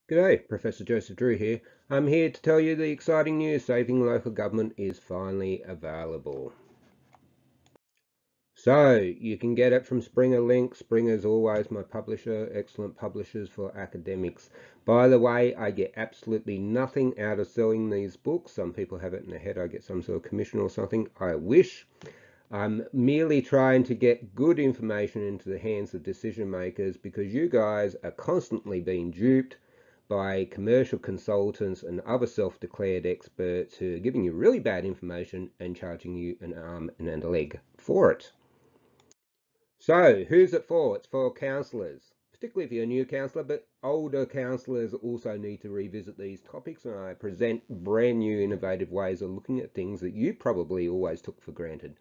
G'day, Professor Joseph Drew here. I'm here to tell you the exciting news: saving local government is finally available. So you can get it from Springer Link. Springer's always my publisher, excellent publishers for academics. By the way, I get absolutely nothing out of selling these books. Some people have it in their head I get some sort of commission or something. I wish. I'm merely trying to get good information into the hands of decision makers because you guys are constantly being duped by commercial consultants and other self-declared experts who are giving you really bad information and charging you an arm and a leg for it. So who's it for? It's for counsellors, particularly if you're a new counsellor, but older counsellors also need to revisit these topics, and I present brand new innovative ways of looking at things that you probably always took for granted.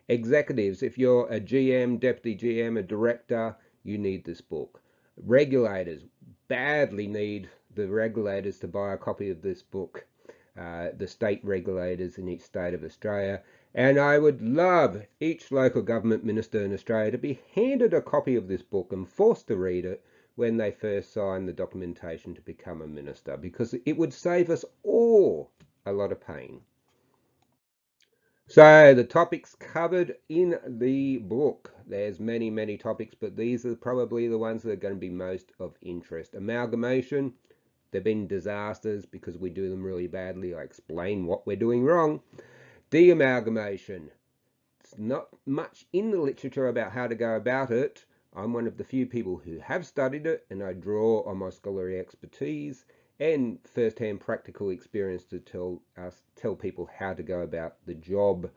Executives, if you're a GM, deputy GM, a director, you need this book. Regulators badly need the regulators to buy a copy of this book, the state regulators in each state of Australia. And I would love each local government minister in Australia to be handed a copy of this book and forced to read it when they first sign the documentation to become a minister, because it would save us all a lot of pain. So the topics covered in the book, there's many topics, but these are probably the ones that are going to be most of interest. Amalgamation, they've been disasters because we do them really badly. I explain what we're doing wrong. De-amalgamation, it's not much in the literature about how to go about it. I'm one of the few people who have studied it, and I draw on my scholarly expertise and first-hand practical experience to tell people how to go about the job.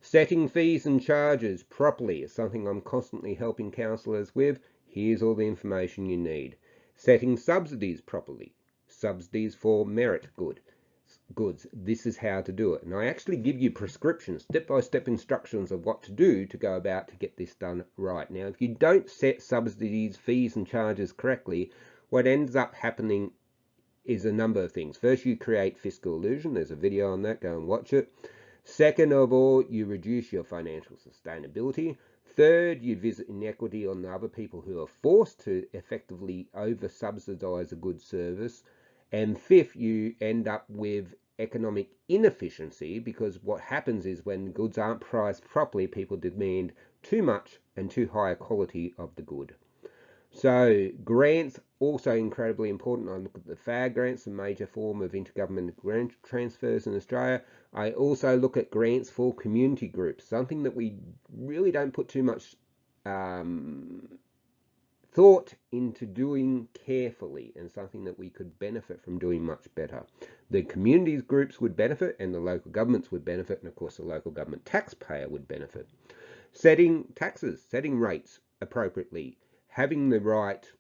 Setting fees and charges properly is something I'm constantly helping counsellors with. Here's all the information you need. Setting subsidies properly. Subsidies for merit goods. This is how to do it. And I actually give you prescriptions, step-by-step instructions of what to do to go about to get this done right. Now, if you don't set subsidies, fees and charges correctly, what ends up happening is a number of things. First, you create fiscal illusion. There's a video on that. Go and watch it. Second of all, you reduce your financial sustainability. Third, you visit inequity on the other people who are forced to effectively over-subsidize a good service. And fifth, you end up with economic inefficiency, because what happens is when goods aren't priced properly, people demand too much and too high a quality of the good. So grants, also incredibly important. I look at the FAG grants, a major form of intergovernmental grant transfers in Australia. I also look at grants for community groups, something that we really don't put too much thought into doing carefully, and something that we could benefit from doing much better. The communities groups would benefit, and the local governments would benefit, and of course the local government taxpayer would benefit. Setting taxes, setting rates appropriately, having the right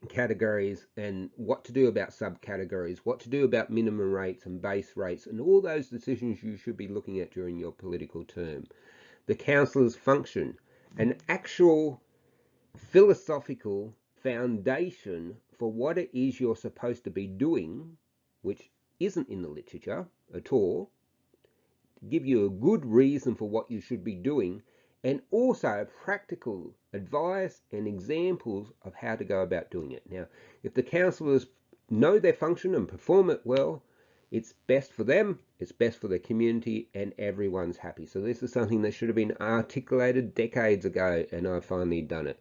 categories and what to do about subcategories, what to do about minimum rates and base rates, and all those decisions you should be looking at during your political term. The councillor's function, an actual philosophical foundation for what it is you're supposed to be doing, which isn't in the literature at all, to give you a good reason for what you should be doing, and also practical advice and examples of how to go about doing it. Now, if the counsellors know their function and perform it well, it's best for them, it's best for the community, and everyone's happy. So this is something that should have been articulated decades ago, and I've finally done it.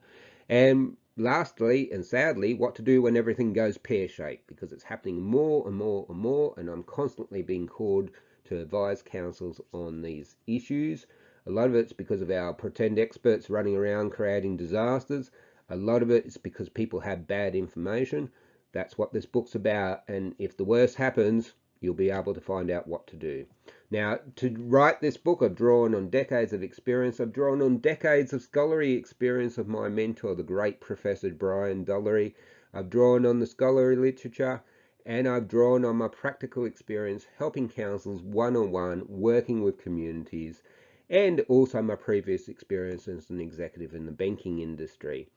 And lastly, and sadly, what to do when everything goes pear-shaped, because it's happening more and more, and I'm constantly being called to advise councils on these issues. A lot of it's because of our pretend experts running around creating disasters. A lot of it is because people have bad information. That's what this book's about, and if the worst happens, you'll be able to find out what to do. Now, to write this book, I've drawn on decades of experience. I've drawn on decades of scholarly experience of my mentor, the great Professor Brian Dollery. I've drawn on the scholarly literature, and I've drawn on my practical experience helping councils one-on-one, working with communities, and also my previous experience as an executive in the banking industry.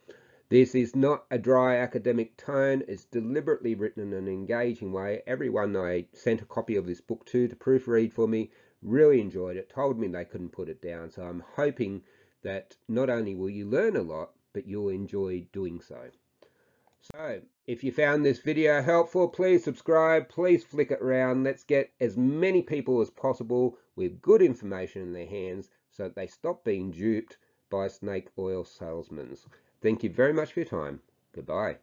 This is not a dry academic tone. It's deliberately written in an engaging way. Everyone I sent a copy of this book to proofread for me really enjoyed it, told me they couldn't put it down. So I'm hoping that not only will you learn a lot, but you'll enjoy doing so. So, if you found this video helpful, please subscribe, please flick it around. Let's get as many people as possible with good information in their hands so that they stop being duped by snake oil salesmen. Thank you very much for your time. Goodbye.